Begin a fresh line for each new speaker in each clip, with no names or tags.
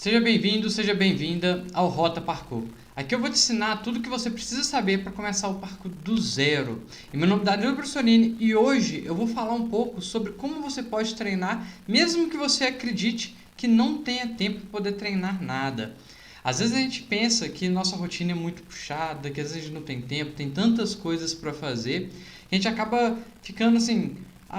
Seja bem-vindo, seja bem-vinda ao Rota Parkour. Aqui eu vou te ensinar tudo o que você precisa saber para começar o parkour do zero. E meu nome é Danilo Brussolini e hoje eu vou falar um pouco sobre como você pode treinar, mesmo que você acredite que não tenha tempo para poder treinar nada. Às vezes a gente pensa que nossa rotina é muito puxada, que às vezes a gente não tem tempo, tem tantas coisas para fazer, a gente acaba ficando assim,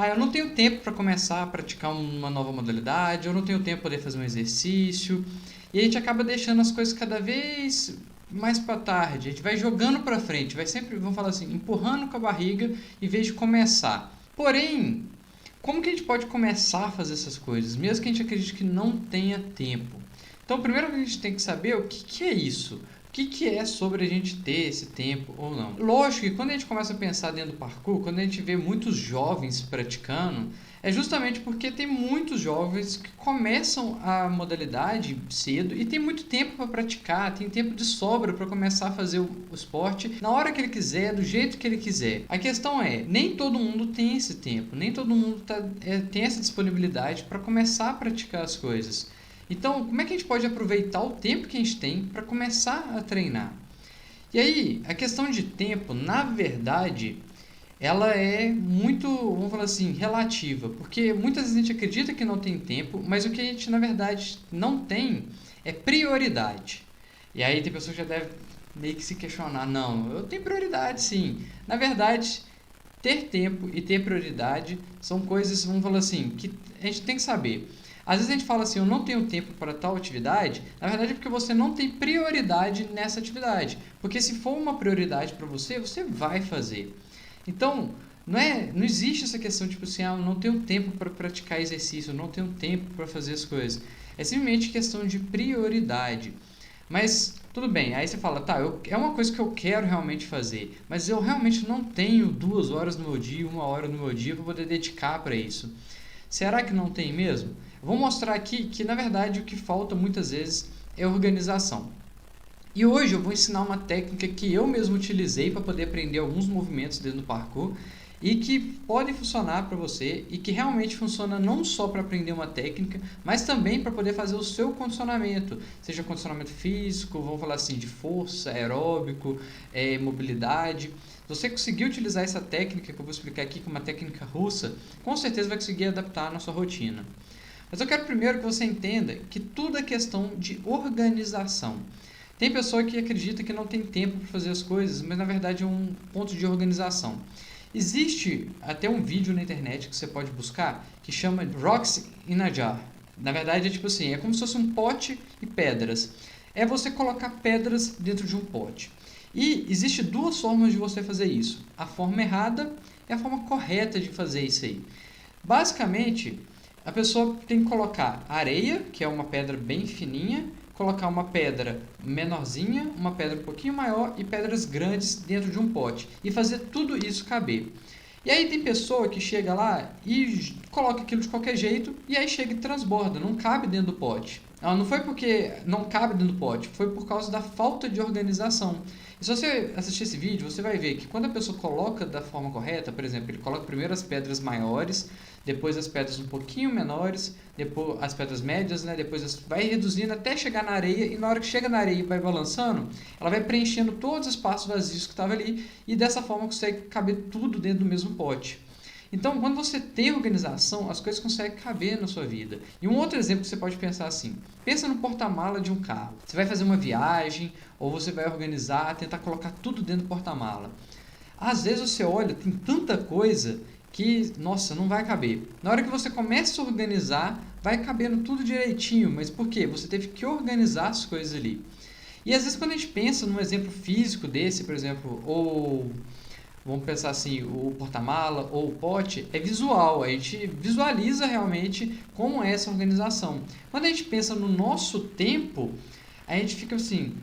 eu não tenho tempo para começar a praticar uma nova modalidade, eu não tenho tempo para poder fazer um exercício, e a gente acaba deixando as coisas cada vez mais para tarde, a gente vai jogando para frente, vai sempre, vamos falar assim, empurrando com a barriga em vez de começar. Porém, como que a gente pode começar a fazer essas coisas, mesmo que a gente acredite que não tenha tempo? Então, primeiro a gente tem que saber o que é isso. O que é sobre a gente ter esse tempo ou não? Lógico que quando a gente começa a pensar dentro do parkour, quando a gente vê muitos jovens praticando, é justamente porque tem muitos jovens que começam a modalidade cedo e tem muito tempo para praticar, tem tempo de sobra para começar a fazer o esporte na hora que ele quiser, do jeito que ele quiser. A questão é, nem todo mundo tem esse tempo, nem todo mundo tem essa disponibilidade para começar a praticar as coisas. Então, como é que a gente pode aproveitar o tempo que a gente tem para começar a treinar? E aí, a questão de tempo, na verdade, ela é muito, vamos falar assim, relativa, porque muitas vezes a gente acredita que não tem tempo, mas o que a gente, na verdade, não tem é prioridade. E aí tem pessoas que já devem meio que se questionar, não, eu tenho prioridade sim. Na verdade, ter tempo e ter prioridade são coisas, vamos falar assim, que a gente tem que saber. Às vezes a gente fala assim, eu não tenho tempo para tal atividade, na verdade é porque você não tem prioridade nessa atividade. Porque se for uma prioridade para você, você vai fazer. Então, não existe essa questão tipo assim, eu não tenho tempo para praticar exercício, eu não tenho tempo para fazer as coisas. É simplesmente questão de prioridade. Mas tudo bem, aí você fala, tá, é uma coisa que eu quero realmente fazer, mas eu realmente não tenho 2 horas no meu dia, 1 hora no meu dia para poder dedicar para isso. Será que não tem mesmo? Vou mostrar aqui que, na verdade, o que falta muitas vezes é organização. E hoje eu vou ensinar uma técnica que eu mesmo utilizei para poder aprender alguns movimentos dentro do parkour e que podem funcionar para você e que realmente funciona não só para aprender uma técnica, mas também para poder fazer o seu condicionamento, seja condicionamento físico, vamos falar assim, de força, aeróbico, mobilidade. Se você conseguir utilizar essa técnica que eu vou explicar aqui, que é uma técnica russa, com certeza vai conseguir adaptar na sua rotina. Mas eu quero primeiro que você entenda que tudo é questão de organização. Tem pessoa que acredita que não tem tempo para fazer as coisas, mas na verdade é um ponto de organização. Existe até um vídeo na internet que você pode buscar que chama Rocks in a Jar. Na verdade é tipo assim, é como se fosse um pote e pedras. É você colocar pedras dentro de um pote. E existe duas formas de você fazer isso. A forma errada e a forma correta de fazer isso aí. Basicamente, a pessoa tem que colocar areia, que é uma pedra bem fininha, colocar uma pedra menorzinha, uma pedra um pouquinho maior e pedras grandes dentro de um pote e fazer tudo isso caber. E aí tem pessoa que chega lá e coloca aquilo de qualquer jeito e aí chega e transborda, não cabe dentro do pote. Não foi porque não cabe dentro do pote, foi por causa da falta de organização. E se você assistir esse vídeo, você vai ver que quando a pessoa coloca da forma correta, por exemplo, ele coloca primeiro as pedras maiores, depois as pedras um pouquinho menores, depois as pedras médias, né? Depois vai reduzindo até chegar na areia, e na hora que chega na areia e vai balançando, ela vai preenchendo todos os espaços vazios que estavam ali, e dessa forma consegue caber tudo dentro do mesmo pote. Então, quando você tem organização, as coisas conseguem caber na sua vida. E um outro exemplo que você pode pensar assim, pensa no porta-mala de um carro. Você vai fazer uma viagem, ou você vai organizar, tentar colocar tudo dentro do porta-mala. Às vezes você olha, tem tanta coisa que, nossa, não vai caber. Na hora que você começa a organizar, vai cabendo tudo direitinho. Mas por quê? Você teve que organizar as coisas ali. E às vezes quando a gente pensa num exemplo físico desse, por exemplo, ou vamos pensar assim, o porta-mala ou o pote, é visual, a gente visualiza realmente como é essa organização. Quando a gente pensa no nosso tempo, a gente fica assim,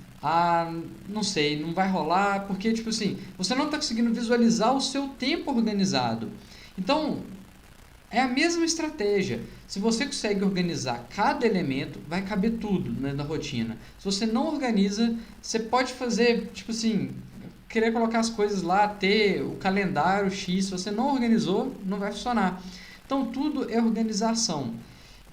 não sei, não vai rolar, porque tipo assim, você não está conseguindo visualizar o seu tempo organizado. Então, é a mesma estratégia. Se você consegue organizar cada elemento, vai caber tudo, né, na rotina. Se você não organiza, você pode fazer, tipo assim, querer colocar as coisas lá, ter o calendário X, se você não organizou, não vai funcionar. Então, tudo é organização.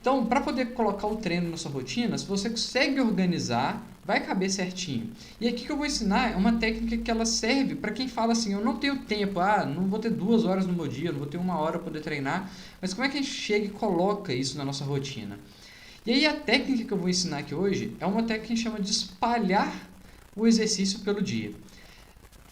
Então, para poder colocar o treino na sua rotina, se você consegue organizar, vai caber certinho. E aqui que eu vou ensinar é uma técnica que ela serve para quem fala assim, eu não tenho tempo, não vou ter 2 horas no meu dia, não vou ter 1 hora para poder treinar, mas como é que a gente chega e coloca isso na nossa rotina? E aí a técnica que eu vou ensinar aqui hoje é uma técnica que a gente chama de espalhar o exercício pelo dia.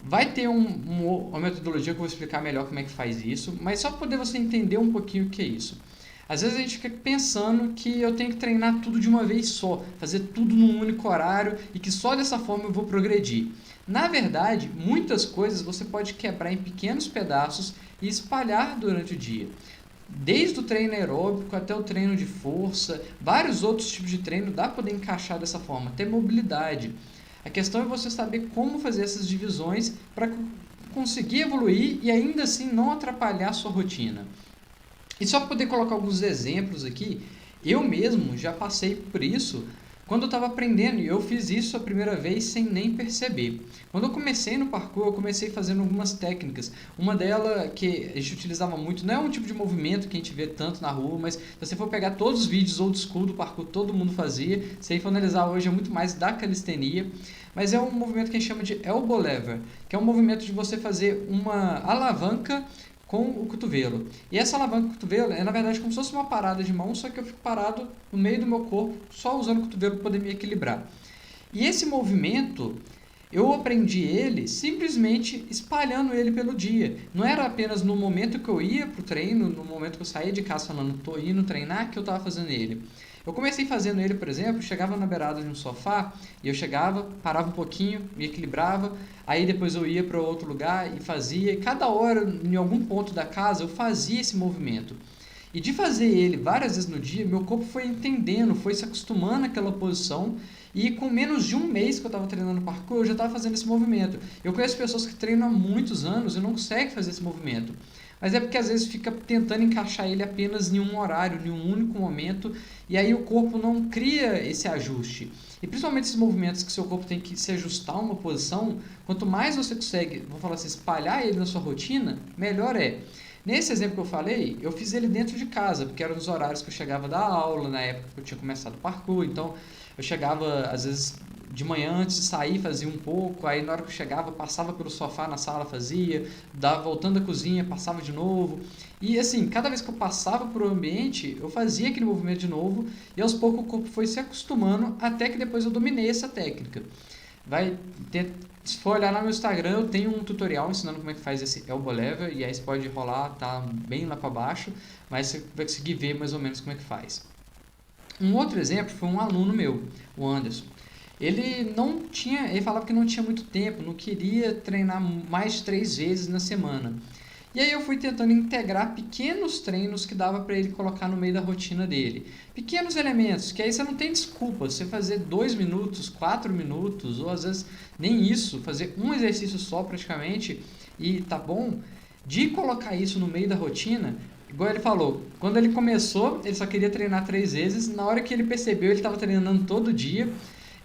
Vai ter uma metodologia que eu vou explicar melhor como é que faz isso, mas só para poder você entender um pouquinho o que é isso. Às vezes a gente fica pensando que eu tenho que treinar tudo de uma vez só, fazer tudo num único horário e que só dessa forma eu vou progredir. Na verdade, muitas coisas você pode quebrar em pequenos pedaços e espalhar durante o dia. Desde o treino aeróbico até o treino de força, vários outros tipos de treino dá para poder encaixar dessa forma, até mobilidade. A questão é você saber como fazer essas divisões para conseguir evoluir e ainda assim não atrapalhar a sua rotina. E só para poder colocar alguns exemplos aqui, eu mesmo já passei por isso quando eu estava aprendendo e eu fiz isso a primeira vez sem nem perceber. Quando eu comecei no parkour, eu comecei fazendo algumas técnicas. Uma delas que a gente utilizava muito, não é um tipo de movimento que a gente vê tanto na rua, mas se você for pegar todos os vídeos old school do parkour, todo mundo fazia. Se for analisar hoje é muito mais da calistenia. Mas é um movimento que a gente chama de elbow lever, que é um movimento de você fazer uma alavanca com o cotovelo. E essa alavanca do cotovelo é, na verdade, como se fosse uma parada de mão, só que eu fico parado no meio do meu corpo, só usando o cotovelo para poder me equilibrar. E esse movimento, eu aprendi ele simplesmente espalhando ele pelo dia. Não era apenas no momento que eu ia para o treino, no momento que eu saía de casa falando, estou indo treinar, que eu estava fazendo ele. Eu comecei fazendo ele, por exemplo, chegava na beirada de um sofá e eu chegava, parava um pouquinho, me equilibrava, aí depois eu ia para outro lugar e fazia. E cada hora, em algum ponto da casa, eu fazia esse movimento. E de fazer ele várias vezes no dia, meu corpo foi entendendo, foi se acostumando àquela posição. E com menos de um mês que eu estava treinando parkour, eu já estava fazendo esse movimento. Eu conheço pessoas que treinam há muitos anos e não conseguem fazer esse movimento. Mas é porque às vezes fica tentando encaixar ele apenas em um horário, em um único momento, e aí o corpo não cria esse ajuste. E principalmente esses movimentos que seu corpo tem que se ajustar a uma posição, quanto mais você consegue, vou falar assim, espalhar ele na sua rotina, melhor é. Nesse exemplo que eu falei, eu fiz ele dentro de casa, porque eram os horários que eu chegava da aula, na época que eu tinha começado o parkour, então eu chegava às vezes de manhã antes de sair, fazia um pouco, aí na hora que eu chegava, passava pelo sofá na sala, fazia, voltando da cozinha, passava de novo. E assim, cada vez que eu passava por um ambiente, eu fazia aquele movimento de novo, e aos poucos o corpo foi se acostumando, até que depois eu dominei essa técnica. Se for olhar no meu Instagram, eu tenho um tutorial ensinando como é que faz esse elbow lever, e aí você pode rolar, tá bem lá para baixo, mas você vai conseguir ver mais ou menos como é que faz. Um outro exemplo foi um aluno meu, o Anderson. Ele falava que não tinha muito tempo, não queria treinar mais de 3 vezes na semana. E aí eu fui tentando integrar pequenos treinos que dava para ele colocar no meio da rotina dele. Pequenos elementos, que aí você não tem desculpa, você fazer 2 minutos, 4 minutos, ou às vezes nem isso, fazer um exercício só praticamente, e tá bom, de colocar isso no meio da rotina. Igual ele falou, quando ele começou, ele só queria treinar 3 vezes, na hora que ele percebeu, ele estava treinando todo dia,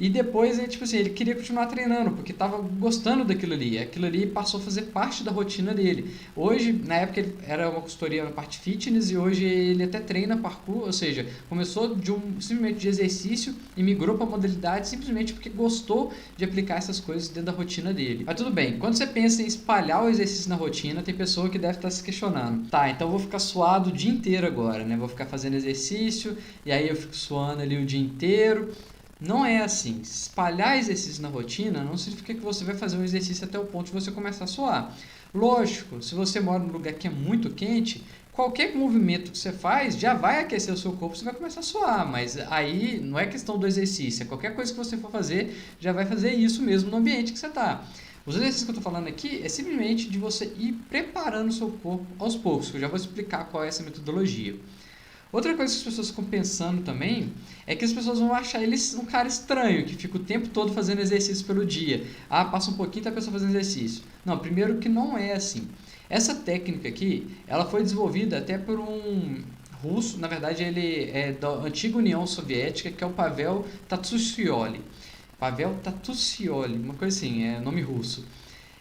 e depois, ele queria continuar treinando, porque estava gostando daquilo ali. Aquilo ali passou a fazer parte da rotina dele. Hoje, na época, ele era uma consultoria na parte fitness e hoje ele até treina parkour, ou seja, começou simplesmente de exercício e migrou para modalidade simplesmente porque gostou de aplicar essas coisas dentro da rotina dele. Mas tudo bem, quando você pensa em espalhar o exercício na rotina, tem pessoa que deve estar se questionando. Tá, então eu vou ficar suado o dia inteiro agora, né? Vou ficar fazendo exercício e aí eu fico suando ali o dia inteiro. Não é assim. Espalhar exercício na rotina não significa que você vai fazer um exercício até o ponto de você começar a suar. Lógico, se você mora num lugar que é muito quente, qualquer movimento que você faz já vai aquecer o seu corpo, você vai começar a suar, mas aí não é questão do exercício, é qualquer coisa que você for fazer, já vai fazer isso mesmo no ambiente que você está. Os exercícios que eu estou falando aqui é simplesmente de você ir preparando o seu corpo aos poucos, eu já vou explicar qual é essa metodologia. Outra coisa que as pessoas ficam pensando também é que as pessoas vão achar ele um cara estranho, que fica o tempo todo fazendo exercício pelo dia. Passa um pouquinho e tá a pessoa fazendo exercício. Não, primeiro que não é assim. Essa técnica aqui, ela foi desenvolvida até por um russo, na verdade ele é da antiga União Soviética, que é o Pavel Tatussioli. Pavel Tatussioli, uma coisa assim, é nome russo.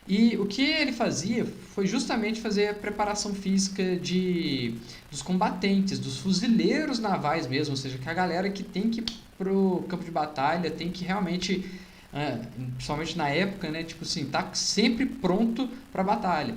E o que ele fazia foi justamente fazer a preparação física dos combatentes, dos fuzileiros navais mesmo, ou seja, que a galera que tem que ir pro campo de batalha, tem que realmente, principalmente na época, né, tipo assim, tá sempre pronto para a batalha.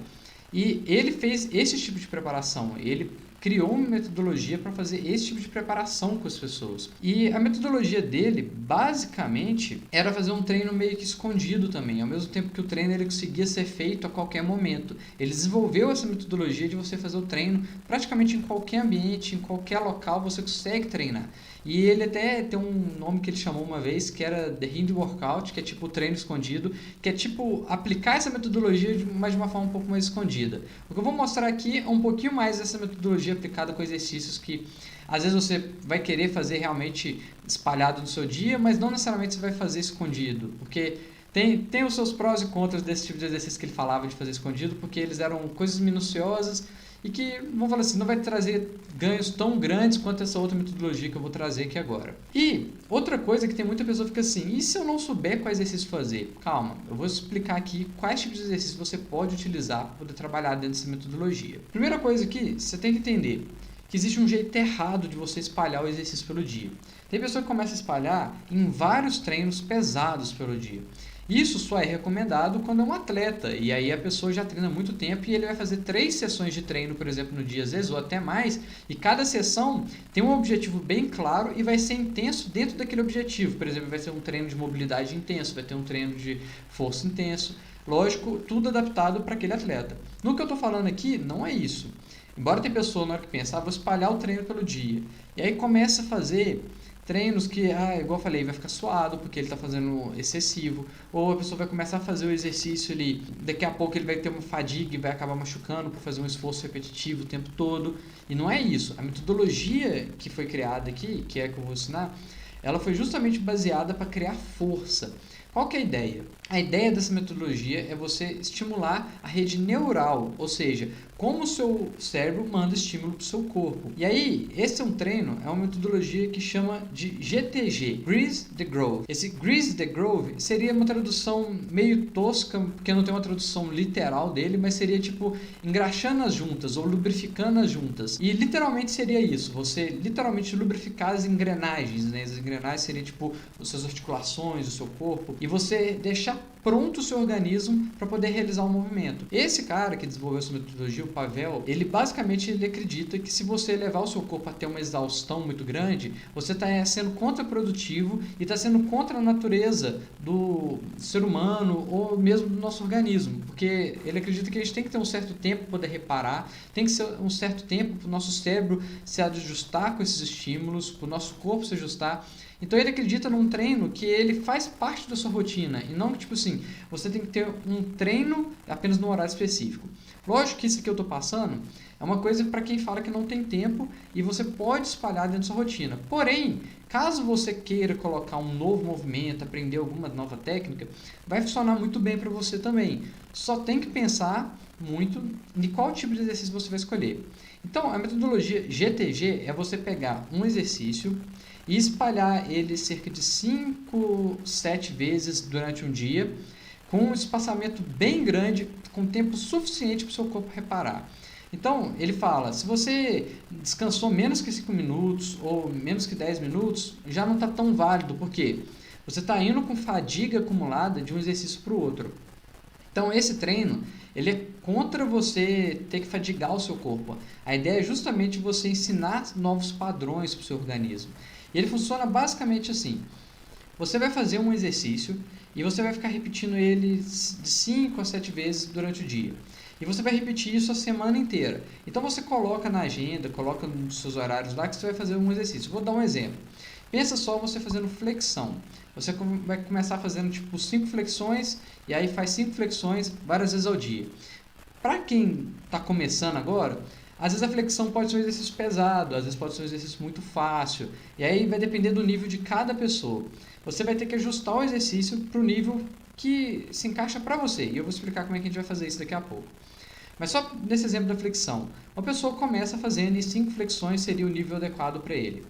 E ele fez esse tipo de preparação, ele criou uma metodologia para fazer esse tipo de preparação com as pessoas. E a metodologia dele, basicamente, era fazer um treino meio que escondido também, ao mesmo tempo que o treino ele conseguia ser feito a qualquer momento. Ele desenvolveu essa metodologia de você fazer o treino praticamente em qualquer ambiente, em qualquer local, você consegue treinar. E ele até tem um nome que ele chamou uma vez, que era The Hind Workout, que é tipo o treino escondido, que é tipo aplicar essa metodologia mas de uma forma um pouco mais escondida. O que eu vou mostrar aqui é um pouquinho mais dessa metodologia aplicada com exercícios que às vezes você vai querer fazer realmente espalhado no seu dia, mas não necessariamente você vai fazer escondido, porque tem os seus prós e contras desse tipo de exercício que ele falava de fazer escondido, porque eles eram coisas minuciosas e que, vamos falar assim, não vai trazer ganhos tão grandes quanto essa outra metodologia que eu vou trazer aqui agora. E outra coisa que tem muita pessoa que fica assim, e se eu não souber qual exercício fazer? Calma, eu vou explicar aqui quais tipos de exercícios você pode utilizar para poder trabalhar dentro dessa metodologia. Primeira coisa aqui, você tem que entender que existe um jeito errado de você espalhar o exercício pelo dia. Tem pessoa que começa a espalhar em vários treinos pesados pelo dia. Isso só é recomendado quando é um atleta, e aí a pessoa já treina há muito tempo e ele vai fazer 3 sessões de treino, por exemplo, no dia, às vezes, ou até mais, e cada sessão tem um objetivo bem claro e vai ser intenso dentro daquele objetivo. Por exemplo, vai ser um treino de mobilidade intenso, vai ter um treino de força intenso. Lógico, tudo adaptado para aquele atleta. No que eu estou falando aqui, não é isso. Embora tenha pessoa na hora que pensa, vou espalhar o treino pelo dia, e aí começa a fazer treinos que, igual eu falei, vai ficar suado porque ele está fazendo excessivo, ou a pessoa vai começar a fazer o exercício ali, daqui a pouco ele vai ter uma fadiga e vai acabar machucando por fazer um esforço repetitivo o tempo todo, e não é isso. A metodologia que foi criada aqui, que é a que eu vou ensinar, ela foi justamente baseada para criar força. Qual que é a ideia? A ideia dessa metodologia é você estimular a rede neural, ou seja, como o seu cérebro manda estímulo para o seu corpo. E aí, esse é um treino, é uma metodologia que chama de GTG, Grease the Groove. Esse Grease the Groove seria uma tradução meio tosca, porque não tem uma tradução literal dele, mas seria tipo engraxando as juntas ou lubrificando as juntas. E literalmente seria isso, você literalmente lubrificar as engrenagens, né? As engrenagens seriam tipo as suas articulações, o seu corpo, e você deixar pronto o seu organismo para poder realizar um movimento. Esse cara que desenvolveu essa metodologia, o Pavel, ele basicamente acredita que se você levar o seu corpo até uma exaustão muito grande, você está sendo contraprodutivo e está sendo contra a natureza do ser humano ou mesmo do nosso organismo, porque ele acredita que a gente tem que ter um certo tempo para poder reparar, tem que ser um certo tempo para o nosso cérebro se ajustar com esses estímulos, para o nosso corpo se ajustar. Então ele acredita num treino que ele faz parte da sua rotina e não que, tipo assim, você tem que ter um treino apenas num horário específico. Lógico que isso que eu estou passando é uma coisa para quem fala que não tem tempo e você pode espalhar dentro da sua rotina. Porém, caso você queira colocar um novo movimento, aprender alguma nova técnica, vai funcionar muito bem para você também. Só tem que pensar muito em qual tipo de exercício você vai escolher. Então, a metodologia GTG é você pegar um exercício e espalhar ele cerca de 5, 7 vezes durante um dia, com um espaçamento bem grande, com tempo suficiente para o seu corpo reparar. Então, ele fala, se você descansou menos que 5 minutos ou menos que 10 minutos, já não está tão válido, porque você está indo com fadiga acumulada de um exercício para o outro. Então, esse treino, ele é contra você ter que fadigar o seu corpo. A ideia é justamente você ensinar novos padrões para o seu organismo. E ele funciona basicamente assim. Você vai fazer um exercício e você vai ficar repetindo ele de 5 a 7 vezes durante o dia. E você vai repetir isso a semana inteira. Então você coloca na agenda, coloca nos seus horários lá que você vai fazer um exercício. Vou dar um exemplo. Pensa só você fazendo flexão. Você vai começar fazendo tipo 5 flexões e aí faz 5 flexões várias vezes ao dia. Para quem está começando agora, às vezes a flexão pode ser um exercício pesado, às vezes pode ser um exercício muito fácil. E aí vai depender do nível de cada pessoa. Você vai ter que ajustar o exercício para o nível que se encaixa para você. E eu vou explicar como é que a gente vai fazer isso daqui a pouco. Mas só nesse exemplo da flexão. Uma pessoa começa fazendo e 5 flexões seria o nível adequado para ele.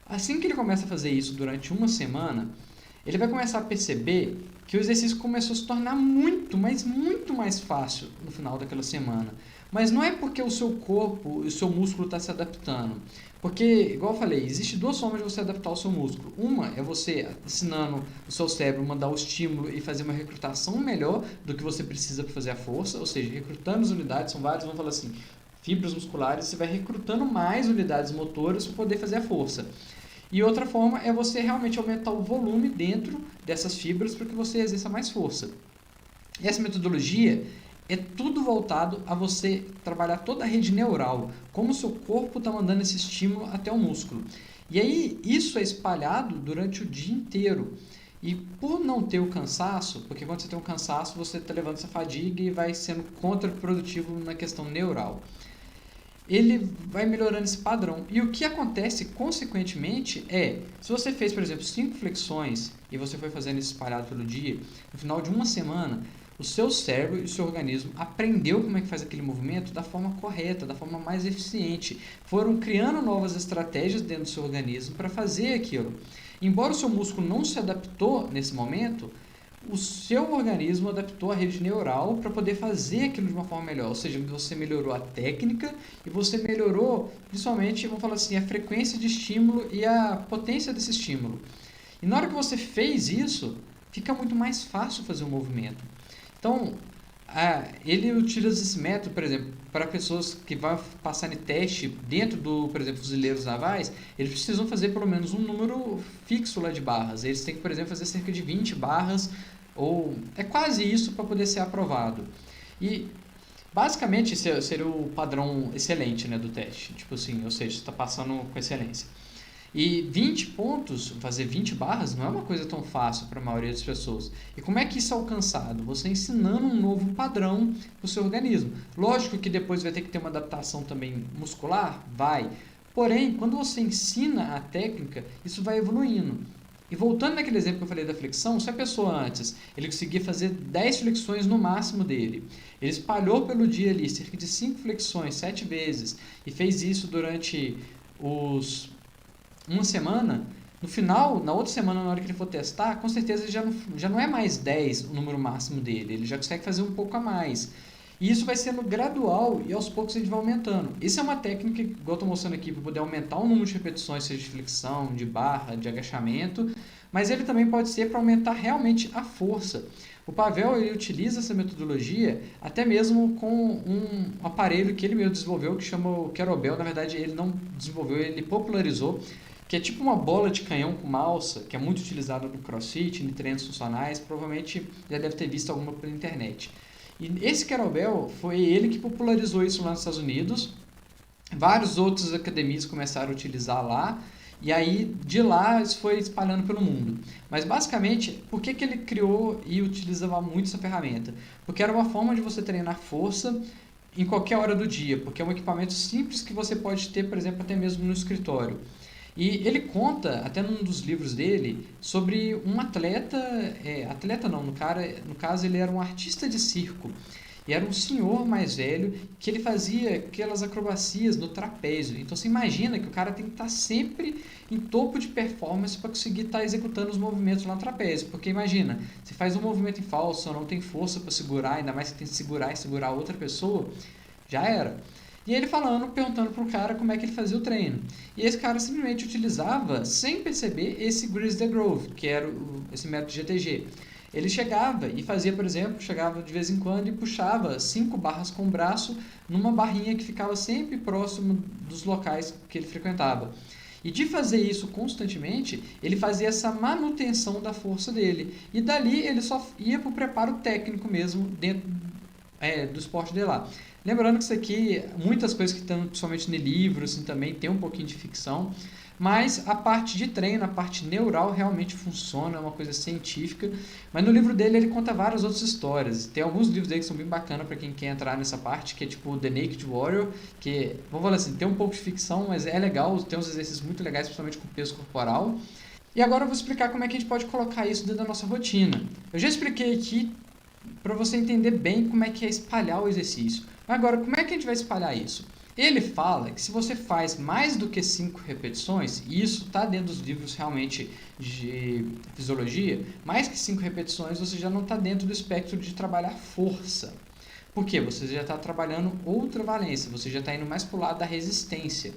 Assim que ele começa a fazer isso durante uma semana, ele vai começar a perceber que o exercício começou a se tornar muito, mas muito mais fácil no final daquela semana. Mas não é porque o seu corpo e o seu músculo está se adaptando. Porque, igual eu falei, existe duas formas de você adaptar o seu músculo. Uma é você ensinando o seu cérebro a mandar o estímulo e fazer uma recrutação melhor do que você precisa para fazer a força, ou seja, recrutando as unidades, são vários, vamos falar assim, fibras musculares, você vai recrutando mais unidades motoras para poder fazer a força. E outra forma é você realmente aumentar o volume dentro dessas fibras para que você exerça mais força. E essa metodologia é tudo voltado a você trabalhar toda a rede neural, como o seu corpo está mandando esse estímulo até o músculo. E aí isso é espalhado durante o dia inteiro. E por não ter o cansaço, porque quando você tem um cansaço, você está levando essa fadiga e vai sendo contraprodutivo na questão neural. Ele vai melhorando esse padrão. E o que acontece, consequentemente, é, se você fez, por exemplo, 5 flexões e você foi fazendo isso espalhado pelo dia, no final de uma semana, o seu cérebro e o seu organismo aprendeu como é que faz aquele movimento da forma correta, da forma mais eficiente. Foram criando novas estratégias dentro do seu organismo para fazer aquilo. Embora o seu músculo não se adaptou nesse momento, o seu organismo adaptou a rede neural para poder fazer aquilo de uma forma melhor. Ou seja, você melhorou a técnica e você melhorou, principalmente, vamos falar assim, a frequência de estímulo e a potência desse estímulo. E na hora que você fez isso, fica muito mais fácil fazer um movimento. Então, ele utiliza esse método, por exemplo, para pessoas que vão passar em teste dentro do, por exemplo, fuzileiros navais, eles precisam fazer pelo menos um número fixo lá de barras. Eles têm que, por exemplo, fazer cerca de 20 barras, ou é quase isso para poder ser aprovado. E, basicamente, esse seria o padrão excelente, né, do teste. Tipo assim, ou seja, você está passando com excelência. E 20 pontos, fazer 20 barras, não é uma coisa tão fácil para a maioria das pessoas. E como é que isso é alcançado? Você ensinando um novo padrão para o seu organismo. Lógico que depois vai ter que ter uma adaptação também muscular, vai. Porém, quando você ensina a técnica, isso vai evoluindo. E voltando naquele exemplo que eu falei da flexão, se a pessoa antes ele conseguia fazer 10 flexões no máximo dele, ele espalhou pelo dia ali cerca de 5 flexões, 7 vezes, e fez isso durante uma semana, no final, na outra semana, na hora que ele for testar, com certeza ele já não é mais 10 o número máximo dele, ele já consegue fazer um pouco a mais. E isso vai sendo gradual e aos poucos a gente vai aumentando. Isso é uma técnica, igual eu estou mostrando aqui, para poder aumentar o número de repetições, seja de flexão, de barra, de agachamento, mas ele também pode ser para aumentar realmente a força. O Pavel ele utiliza essa metodologia até mesmo com um aparelho que ele mesmo desenvolveu, que chama o Kettlebell. Na verdade, ele não desenvolveu, ele popularizou, que é tipo uma bola de canhão com uma alça, que é muito utilizada no CrossFit, em treinos funcionais, provavelmente já deve ter visto alguma pela internet. E esse Kettlebell foi ele que popularizou isso lá nos Estados Unidos. Vários outros academias começaram a utilizar lá, e aí de lá isso foi espalhando pelo mundo. Mas basicamente, por que ele criou e utilizava muito essa ferramenta? Porque era uma forma de você treinar força em qualquer hora do dia, porque é um equipamento simples que você pode ter, por exemplo, até mesmo no escritório. E ele conta, até num dos livros dele, sobre um atleta, no caso ele era um artista de circo, e era um senhor mais velho que ele fazia aquelas acrobacias no trapézio. Então você imagina que o cara tem que estar sempre em topo de performance para conseguir estar executando os movimentos lá no trapézio. Porque imagina, você faz um movimento em falso, não tem força para segurar, ainda mais que tem que segurar e segurar outra pessoa, já era. E ele perguntando pro cara como é que ele fazia o treino. E esse cara simplesmente utilizava, sem perceber, esse Grease the Groove, que era esse método GTG. Ele chegava e fazia, por exemplo, chegava de vez em quando e puxava 5 barras com o braço numa barrinha que ficava sempre próximo dos locais que ele frequentava. E de fazer isso constantemente, ele fazia essa manutenção da força dele. E dali ele só ia para o preparo técnico mesmo dentro do esporte dele lá. Lembrando que isso aqui, muitas coisas que estão principalmente no livro, assim, também tem um pouquinho de ficção, mas a parte de treino, a parte neural realmente funciona, é uma coisa científica. Mas no livro dele ele conta várias outras histórias. Tem alguns livros dele que são bem bacanas para quem quer entrar nessa parte, que é tipo The Naked Warrior, que, vamos falar assim, tem um pouco de ficção, mas é legal, tem uns exercícios muito legais, principalmente com peso corporal. E agora eu vou explicar como é que a gente pode colocar isso dentro da nossa rotina. Eu já expliquei aqui para você entender bem como é que é espalhar o exercício. Agora, como é que a gente vai espalhar isso? Ele fala que se você faz mais do que 5 repetições, e isso está dentro dos livros realmente de fisiologia, mais que 5 repetições você já não está dentro do espectro de trabalhar força. Por quê? Você já está trabalhando outra valência, você já está indo mais para o lado da resistência.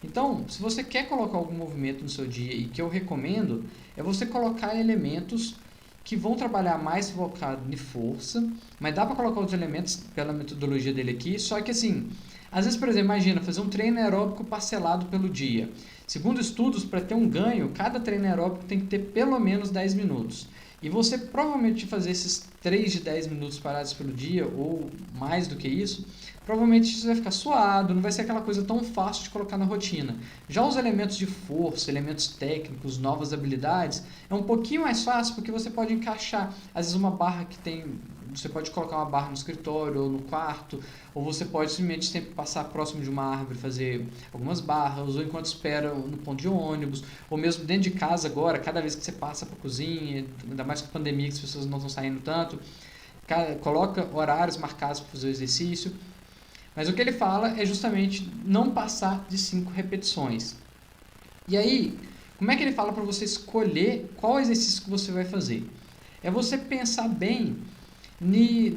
Então, se você quer colocar algum movimento no seu dia, e que eu recomendo, é você colocar elementos que vão trabalhar mais focado em força, mas dá para colocar outros elementos pela metodologia dele aqui, só que assim, às vezes, por exemplo, imagina fazer um treino aeróbico parcelado pelo dia. Segundo estudos, para ter um ganho, cada treino aeróbico tem que ter pelo menos 10 minutos. E você provavelmente fazer esses 3 de 10 minutos parados pelo dia, ou mais do que isso, provavelmente você vai ficar suado, não vai ser aquela coisa tão fácil de colocar na rotina. Já os elementos de força, elementos técnicos, novas habilidades, é um pouquinho mais fácil porque você pode encaixar, às vezes, uma barra que tem... Você pode colocar uma barra no escritório ou no quarto, ou você pode simplesmente sempre passar próximo de uma árvore, fazer algumas barras, ou enquanto espera no ponto de ônibus, ou mesmo dentro de casa agora, cada vez que você passa para a cozinha, ainda mais com a pandemia que as pessoas não estão saindo tanto, coloca horários marcados para fazer o exercício. Mas o que ele fala é justamente não passar de 5 repetições. E aí, como é que ele fala para você escolher qual exercício que você vai fazer? É você pensar bem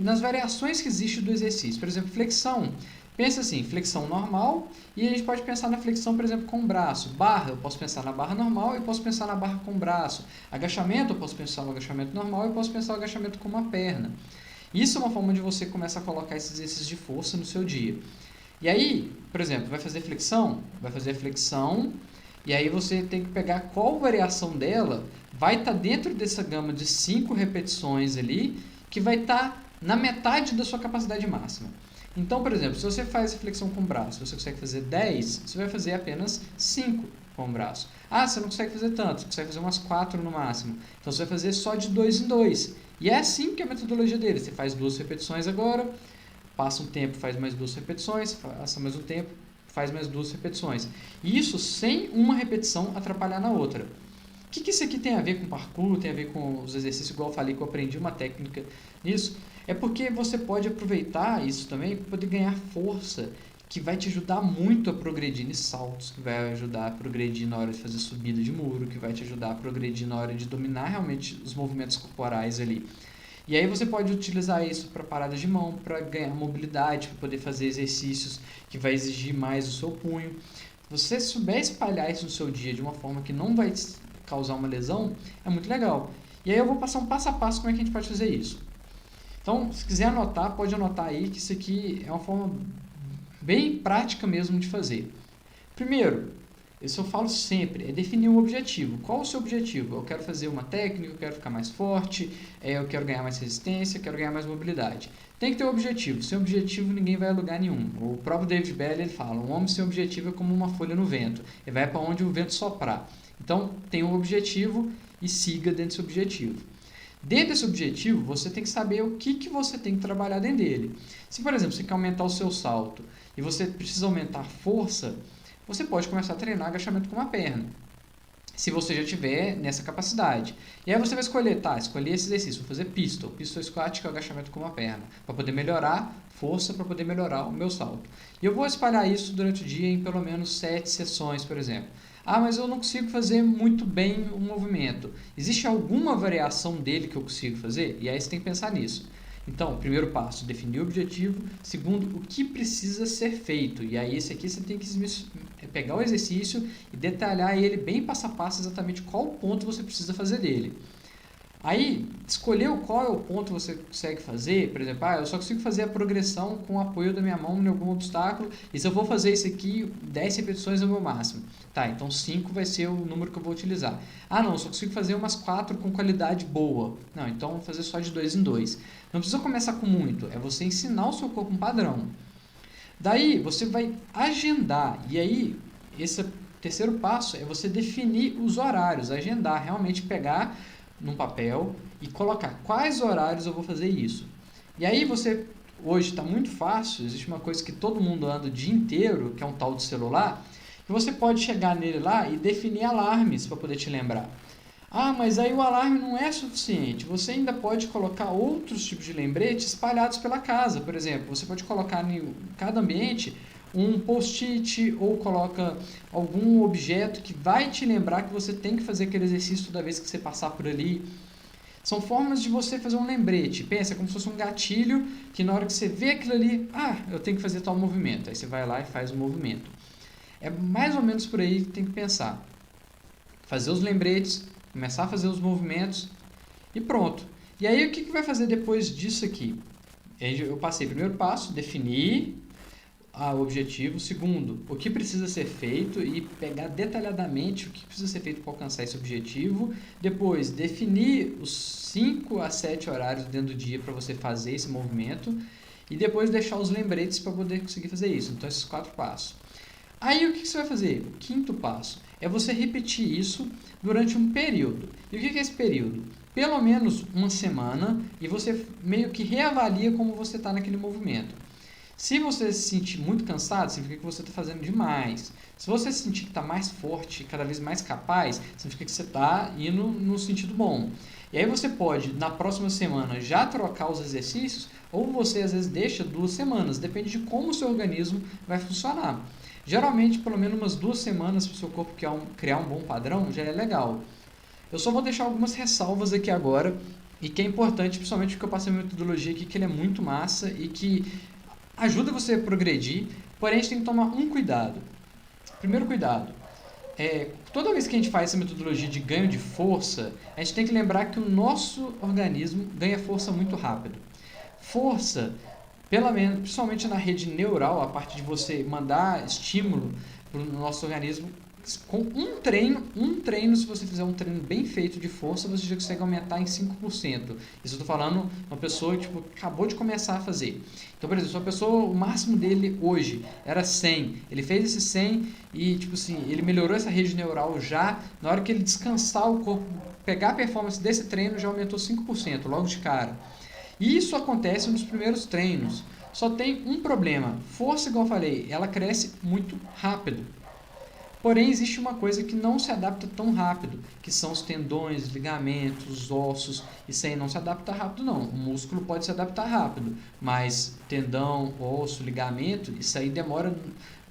nas variações que existem do exercício. Por exemplo, flexão. Pensa assim, flexão normal, e a gente pode pensar na flexão, por exemplo, com o braço. Barra, eu posso pensar na barra normal e posso pensar na barra com o braço. Agachamento, eu posso pensar no agachamento normal e posso pensar no agachamento com uma perna. Isso é uma forma de você começar a colocar esses exercícios de força no seu dia. E aí, por exemplo, vai fazer flexão? Vai fazer a flexão, e aí você tem que pegar qual variação dela vai estar dentro dessa gama de 5 repetições ali, que vai estar na metade da sua capacidade máxima. Então, por exemplo, se você faz a flexão com o braço, você consegue fazer 10, você vai fazer apenas 5 com o braço. Ah, você não consegue fazer tanto, você consegue fazer umas 4 no máximo. Então, você vai fazer só de 2 em 2. E é assim que é a metodologia dele. Você faz 2 repetições agora, passa um tempo, faz mais 2 repetições, passa mais um tempo, faz mais 2 repetições. E isso sem uma repetição atrapalhar na outra. O que isso aqui tem a ver com parkour, tem a ver com os exercícios, igual eu falei que eu aprendi uma técnica nisso? É porque você pode aproveitar isso também para poder ganhar força, que vai te ajudar muito a progredir em saltos, que vai ajudar a progredir na hora de fazer subida de muro, que vai te ajudar a progredir na hora de dominar realmente os movimentos corporais ali. E aí você pode utilizar isso para paradas de mão, para ganhar mobilidade, para poder fazer exercícios que vai exigir mais o seu punho. Se você souber espalhar isso no seu dia de uma forma que não vai causar uma lesão, é muito legal. E aí eu vou passar um passo a passo como é que a gente pode fazer isso. Então, se quiser anotar, pode anotar aí que isso aqui é uma forma bem prática mesmo de fazer. Primeiro, isso eu falo sempre, é definir um objetivo. Qual o seu objetivo? Eu quero fazer uma técnica, eu quero ficar mais forte, eu quero ganhar mais resistência, eu quero ganhar mais mobilidade. Tem que ter um objetivo. Sem objetivo, ninguém vai a lugar nenhum. O próprio David Belly ele fala, um homem sem objetivo é como uma folha no vento. Ele vai para onde o vento soprar. Então, tenha um objetivo e siga dentro desse objetivo. Dentro desse objetivo, você tem que saber o que você tem que trabalhar dentro dele. Se, por exemplo, você quer aumentar o seu salto e você precisa aumentar a força, você pode começar a treinar agachamento com uma perna, se você já tiver nessa capacidade. E aí você vai escolher, escolhi esse exercício, vou fazer pistol squat, que é o agachamento com uma perna, para poder melhorar força, para poder melhorar o meu salto. E eu vou espalhar isso durante o dia em pelo menos 7 sessões, por exemplo. Ah, mas eu não consigo fazer muito bem o movimento. Existe alguma variação dele que eu consigo fazer? E aí você tem que pensar nisso. Então, primeiro passo, definir o objetivo. Segundo, o que precisa ser feito. E aí esse aqui você tem que pegar o exercício e detalhar ele bem passo a passo exatamente qual ponto você precisa fazer dele. Aí, escolheu qual é o ponto que você consegue fazer. Por exemplo, eu só consigo fazer a progressão com o apoio da minha mão em algum obstáculo. E se eu vou fazer isso aqui, 10 repetições é o meu máximo. Então 5 vai ser o número que eu vou utilizar. Não, só consigo fazer umas 4 com qualidade boa. Não, então vou fazer só de 2 em 2. Não precisa começar com muito, é você ensinar o seu corpo um padrão. Daí, você vai agendar. E aí, esse terceiro passo é você definir os horários, agendar, realmente pegar num papel e colocar quais horários eu vou fazer isso. E aí você, hoje está muito fácil, existe uma coisa que todo mundo anda o dia inteiro, que é um tal de celular, que você pode chegar nele lá e definir alarmes para poder te lembrar. Mas aí o alarme não é suficiente, você ainda pode colocar outros tipos de lembretes espalhados pela casa. Por exemplo, você pode colocar em cada ambiente um post-it ou coloca algum objeto que vai te lembrar que você tem que fazer aquele exercício toda vez que você passar por ali. São formas de você fazer um lembrete. Pensa como se fosse um gatilho que na hora que você vê aquilo ali, eu tenho que fazer tal movimento. Aí você vai lá e faz o movimento. É mais ou menos por aí que tem que pensar. Fazer os lembretes, começar a fazer os movimentos e pronto. E aí o que vai fazer depois disso aqui? Eu passei primeiro passo, definir o objetivo. Segundo, o que precisa ser feito e pegar detalhadamente o que precisa ser feito para alcançar esse objetivo. Depois, definir os 5 a 7 horários dentro do dia para você fazer esse movimento. E depois deixar os lembretes para poder conseguir fazer isso. Então, esses 4 passos. Aí, o que você vai fazer? O quinto passo é você repetir isso durante um período. E o que é esse período? Pelo menos uma semana, e você meio que reavalia como você está naquele movimento. Se você se sentir muito cansado, significa que você está fazendo demais. Se você se sentir que está mais forte, cada vez mais capaz, significa que você está indo no sentido bom. E aí você pode, na próxima semana, já trocar os exercícios, ou você às vezes deixa 2 semanas, depende de como o seu organismo vai funcionar. Geralmente, pelo menos umas 2 semanas para o seu corpo criar um bom padrão, já é legal. Eu só vou deixar algumas ressalvas aqui agora, e que é importante, principalmente porque eu passei uma metodologia aqui que ele é muito massa e que ajuda você a progredir, porém a gente tem que tomar um cuidado. Primeiro cuidado, toda vez que a gente faz essa metodologia de ganho de força, a gente tem que lembrar que o nosso organismo ganha força muito rápido. Força, principalmente na rede neural, a parte de você mandar estímulo para o nosso organismo, com um treino, se você fizer um treino bem feito de força, você já consegue aumentar em 5%. Isso eu estou falando uma pessoa que acabou de começar a fazer. Então, por exemplo, se uma pessoa, o máximo dele hoje era 100, ele fez esse 100 e ele melhorou essa rede neural já, na hora que ele descansar o corpo, pegar a performance desse treino, já aumentou 5%, logo de cara. E isso acontece nos primeiros treinos. Só tem um problema, força, igual eu falei, ela cresce muito rápido. Porém, existe uma coisa que não se adapta tão rápido, que são os tendões, ligamentos, os ossos. Isso aí não se adapta rápido, não. O músculo pode se adaptar rápido, mas tendão, osso, ligamento, isso aí demora...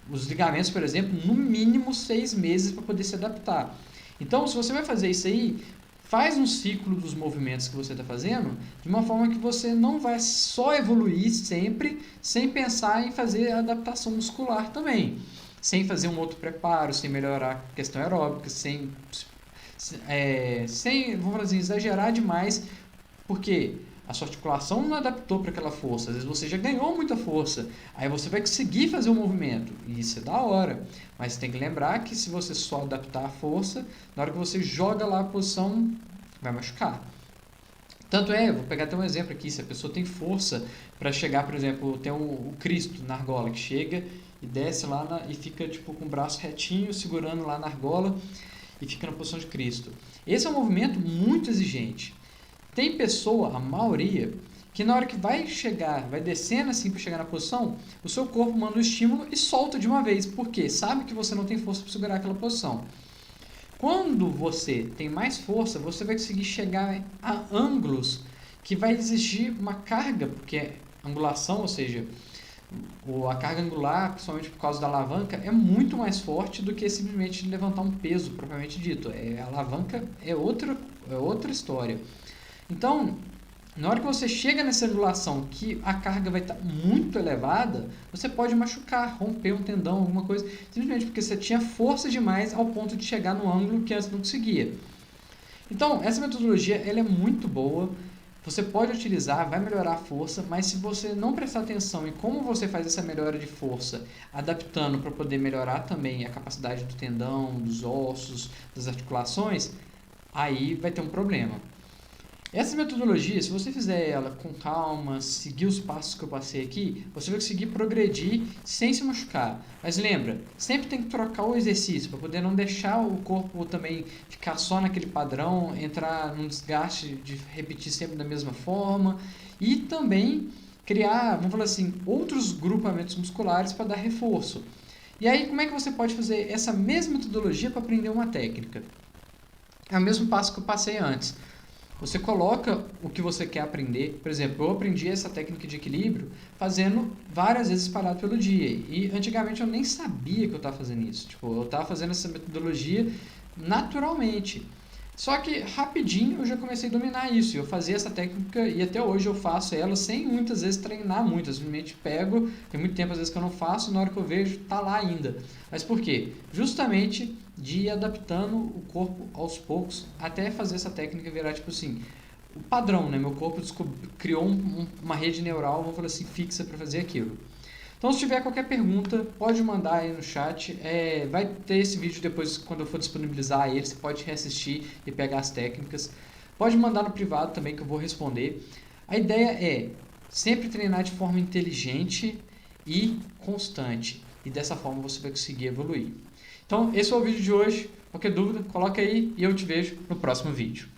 Os ligamentos, por exemplo, no mínimo 6 meses para poder se adaptar. Então, se você vai fazer isso aí, faz um ciclo dos movimentos que você está fazendo, de uma forma que você não vai só evoluir sempre, sem pensar em fazer a adaptação muscular também. Sem fazer um outro preparo, sem melhorar a questão aeróbica, sem vamos dizer, exagerar demais, porque a sua articulação não adaptou para aquela força. Às vezes você já ganhou muita força, aí você vai conseguir fazer o movimento, e isso é da hora. Mas você tem que lembrar que se você só adaptar a força, na hora que você joga lá a posição, vai machucar. Tanto vou pegar até um exemplo aqui, se a pessoa tem força para chegar, por exemplo, tem o Cristo na argola, que chega e desce lá e fica com o braço retinho, segurando lá na argola e fica na posição de Cristo. Esse é um movimento muito exigente. Tem pessoa, a maioria, que na hora que vai descendo assim para chegar na posição, o seu corpo manda o estímulo e solta de uma vez, porque sabe que você não tem força para segurar aquela posição. Quando você tem mais força, você vai conseguir chegar a ângulos que vai exigir uma carga, porque angulação, ou seja, a carga angular, principalmente por causa da alavanca, é muito mais forte do que simplesmente levantar um peso, propriamente dito. A alavanca é outra história. Então, na hora que você chega nessa angulação que a carga vai estar muito elevada, você pode machucar, romper um tendão, alguma coisa, simplesmente porque você tinha força demais ao ponto de chegar no ângulo que antes não conseguia. Então, essa metodologia ela é muito boa, você pode utilizar, vai melhorar a força, mas se você não prestar atenção em como você faz essa melhora de força, adaptando para poder melhorar também a capacidade do tendão, dos ossos, das articulações, aí vai ter um problema. Essa metodologia, se você fizer ela com calma, seguir os passos que eu passei aqui, você vai conseguir progredir sem se machucar. Mas lembra, sempre tem que trocar o exercício para poder não deixar o corpo também ficar só naquele padrão, entrar num desgaste de repetir sempre da mesma forma e também criar, vamos falar assim, outros grupamentos musculares para dar reforço. E aí, como é que você pode fazer essa mesma metodologia para aprender uma técnica? É o mesmo passo que eu passei antes. Você coloca o que você quer aprender. Por exemplo, eu aprendi essa técnica de equilíbrio fazendo várias vezes espalhado pelo dia. E antigamente eu nem sabia que eu estava fazendo isso. Tipo, eu estava fazendo essa metodologia naturalmente. Só que rapidinho eu já comecei a dominar isso. Eu fazia essa técnica e até hoje eu faço ela sem muitas vezes treinar muito. Eu simplesmente pego, tem muito tempo às vezes que eu não faço, na hora que eu vejo tá lá ainda. Mas por quê? Justamente de ir adaptando o corpo aos poucos até fazer essa técnica virar tipo assim, o padrão, né? Meu corpo criou uma rede neural, vamos falar assim, fixa para fazer aquilo. Então, se tiver qualquer pergunta, pode mandar aí no chat. Vai ter esse vídeo depois, quando eu for disponibilizar ele, você pode reassistir e pegar as técnicas. Pode mandar no privado também, que eu vou responder. A ideia é sempre treinar de forma inteligente e constante. E dessa forma você vai conseguir evoluir. Então, esse é o vídeo de hoje. Qualquer dúvida, coloca aí e eu te vejo no próximo vídeo.